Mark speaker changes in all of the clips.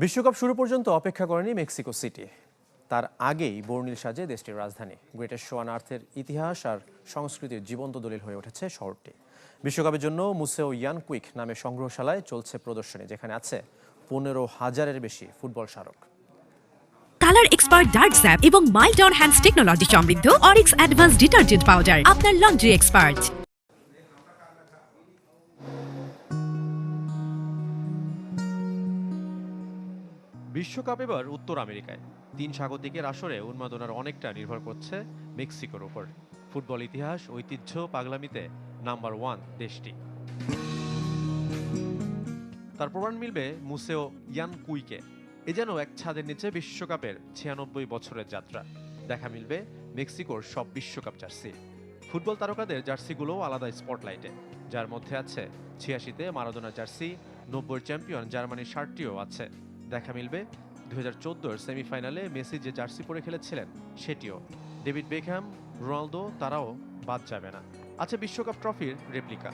Speaker 1: বিশ্বকাপ শুরু পর্যন্ত অপেক্ষা করেনি মেক্সিকো সিটি। তার আগেই বর্ণিল সাজে দেশটির রাজধানী। গ্রেটেস্ট শোয়ান আর্থের ইতিহাস আর সংস্কৃতির জীবন্ত দলিল হয়ে উঠেছে শহরটি। বিশ্বকাপের জন্য মুসেও ইয়ান কুইক নামে সংগ্রহশালায় চলছে প্রদর্শনী, যেখানে আছে 15,000-এর বেশি ফুটবল স্মারক।
Speaker 2: কালার এক্সপার্ট ডার্ক স্যাপ এবং মাইল্ড অন হ্যান্ডস টেকনোলজি সমৃদ্ধ অরিক্স অ্যাডভান্স ডিটারজেন্ট পাউডার, আপনার লন্ড্রি এক্সপার্ট।
Speaker 1: বিশ্বকাপ এবার উত্তর আমেরিকায়। 3 স্বাগতিকের আসরে উন্মাদনার অনেকটা নির্ভর করছে মেক্সিকোর উপর। ফুটবল ইতিহাস, ঐতিহ্য, পাগলামিতে নাম্বার 1 দেশটি। তার প্রমাণ মিলবে মুসেও ইয়ান কুইকে। এ যেন এক ছাদের নিচে বিশ্বকাপের 96 বছরের যাত্রা। দেখা মিলবে মেক্সিকোর সব বিশ্বকাপ জার্সি। ফুটবল তারকাদের জার্সিগুলোও আলাদা স্পটলাইটে, যার মধ্যে আছে 86-তে মারাদোনা জার্সি, 90-এর চ্যাম্পিয়ন জার্মানির শার্টটিও আছে। দেখা মিলবে 2014-র সেমিফাইনালে মেসি যে জার্সি পরে খেলেছিলেন সেটিও। ডেভিড বেকহ্যাম, রোনালদো তারাও বাদ যাবে না। আছে বিশ্বকাপ ট্রফির রেপ্লিকা।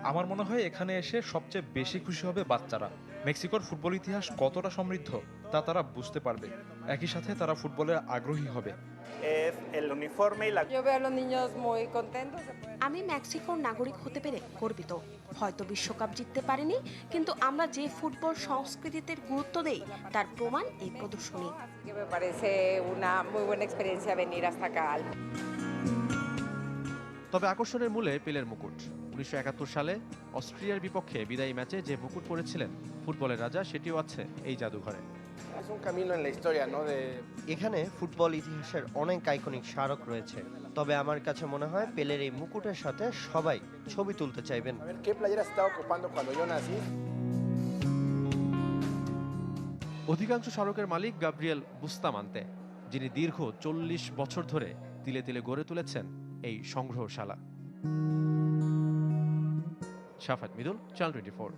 Speaker 3: আমার মনে হয় এখানে এসে সবচেয়ে বেশি খুশি হবে বাচ্চারা। মেক্সিকোর ফুটবল ইতিহাস কতটা সমৃদ্ধ তা তারা বুঝতে পারবে। একই সাথে তারা ফুটবলে আগ্রহী হবে।
Speaker 4: আমি মেক্সিকোর নাগরিক হতে পেরে গর্বিত। হয়তো বিশ্বকাপ জিততে পারিনি, কিন্তু আমরা যে ফুটবল সংস্কৃতিতে গুরুত্ব দেই তার প্রমাণ এই প্রদর্শনী।
Speaker 1: তবে আকর্ষণের মূলে পেলের মুকুট। 1971 সালে অস্ট্রিয়ার বিপক্ষে বিদায়ী ম্যাচে যে মুকুট পরেছিলেন ফুটবলের রাজা, সেটিও আছে এই জাদুঘরে।
Speaker 5: এখানে ফুটবল ইতিহাসের অনেক আইকনিক স্মারক রয়েছে, তবে আমার কাছে মনে হয় পেলের এই মুকুটের সাথে সবাই ছবি তুলতে চাইবেন।
Speaker 1: অধিকাংশ স্মারকের মালিক গাব্রিয়েল বুস্তামান্তে, যিনি দীর্ঘ 40 বছর ধরে তিলে তিলে গড়ে তুলেছেন এই সংগ্রহশালা। শাফাত মিদুল, চ্যানেল 24।